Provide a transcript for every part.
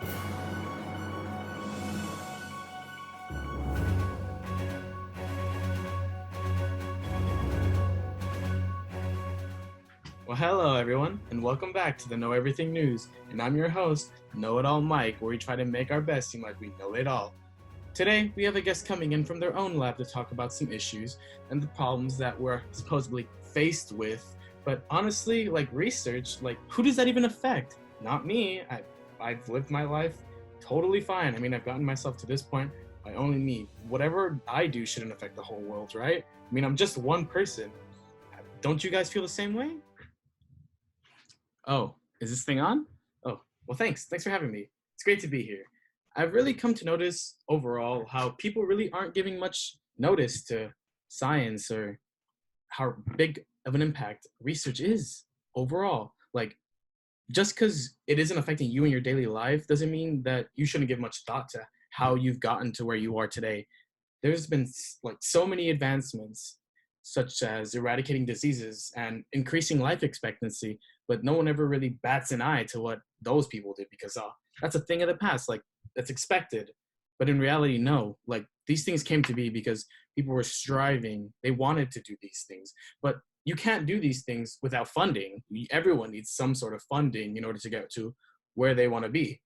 Well, hello everyone, and welcome back to the Know Everything News. And I'm your host, Know It All Mike, where we try to make our best seem like we know it all. Today, we have a guest coming in from their own lab to talk about some issues and the problems that we're supposedly faced with. But honestly, like research, like who does that even affect? Not me. I've lived my life totally fine. I mean, I've gotten myself to this point by only me. Whatever I do shouldn't affect the whole world, right? I mean, I'm just one person. Don't you guys feel the same way? Oh, is this thing on? Oh, well, thanks. Thanks for having me. It's great to be here. I've really come to notice overall how people really aren't giving much notice to science or how big of an impact research is overall. Like, just because it isn't affecting you in your daily life doesn't mean that you shouldn't give much thought to how you've gotten to where you are today. There's been like so many advancements, such as eradicating diseases and increasing life expectancy, but no one ever really bats an eye to what those people did because that's a thing of the past. Like that's expected, but in reality, no. Like these things came to be because people were striving. They wanted to do these things, but you can't do these things without funding. Everyone needs some sort of funding in order to get to where they want to be.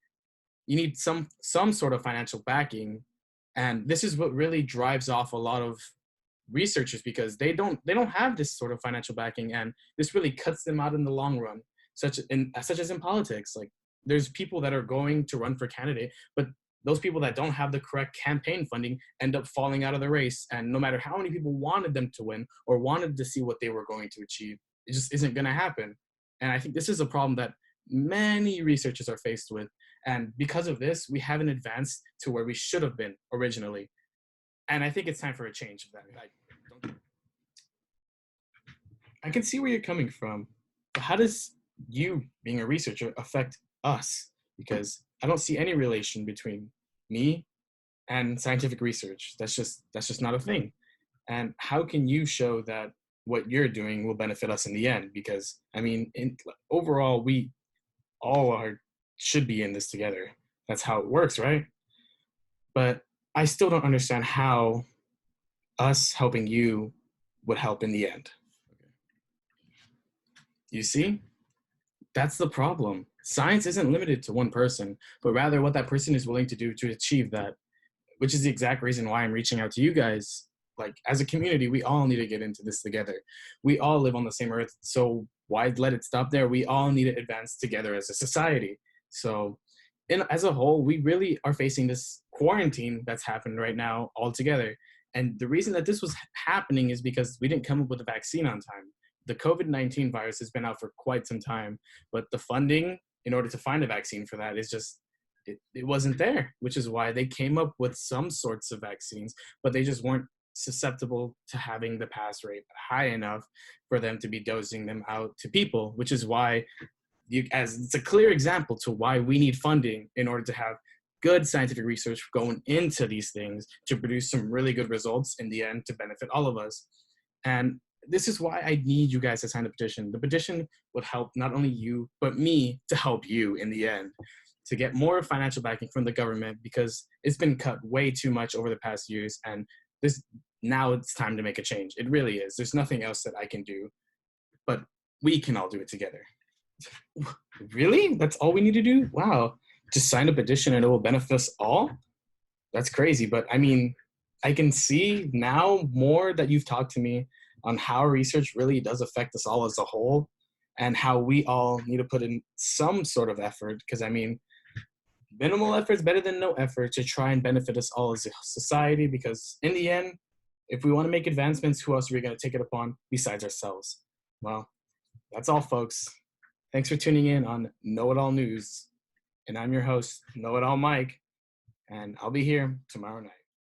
You need some sort of financial backing, and this is what really drives off a lot of researchers because they don't have this sort of financial backing, and this really cuts them out in the long run, such as in politics. Like there's people that are going to run for candidate, but those people that don't have the correct campaign funding end up falling out of the race, and no matter how many people wanted them to win or wanted to see what they were going to achieve, it just isn't going to happen. And I think this is a problem that many researchers are faced with, and because of this we haven't advanced to where we should have been originally. And I think it's time for a change of that. I can see where you're coming from, but how does you being a researcher affect us? Because I don't see any relation between me and scientific research. That's just not a thing. And how can you show that what you're doing will benefit us in the end? Because I mean, overall, we all are should be in this together. That's how it works, right? But I still don't understand how us helping you would help in the end. You see? That's the problem. Science isn't limited to one person, but rather what that person is willing to do to achieve that, which is the exact reason why I'm reaching out to you guys. Like, as a community, we all need to get into this together. We all live on the same earth, so why let it stop there? We all need to advance together as a society. So, as a whole, we really are facing this quarantine that's happened right now all together. And the reason that this was happening is because we didn't come up with a vaccine on time. The COVID-19 virus has been out for quite some time, but the funding in order to find a vaccine for that is just, it wasn't there, which is why they came up with some sorts of vaccines, but they just weren't susceptible to having the pass rate high enough for them to be dosing them out to people, which is why as it's a clear example to why we need funding in order to have good scientific research going into these things to produce some really good results in the end to benefit all of us. And this is why I need you guys to sign the petition. The petition would help not only you, but me to help you in the end, to get more financial backing from the government because it's been cut way too much over the past years. And this now it's time to make a change. It really is. There's nothing else that I can do, but we can all do it together. Really? That's all we need to do? Wow. Just sign a petition and it will benefit us all? That's crazy. But I mean, I can see now more that you've talked to me on how research really does affect us all as a whole and how we all need to put in some sort of effort. Because I mean, minimal effort is better than no effort to try and benefit us all as a society. Because in the end, if we want to make advancements, who else are we going to take it upon besides ourselves? Well, that's all, folks. Thanks for tuning in on Know It All News. And I'm your host, Know It All Mike. And I'll be here tomorrow night.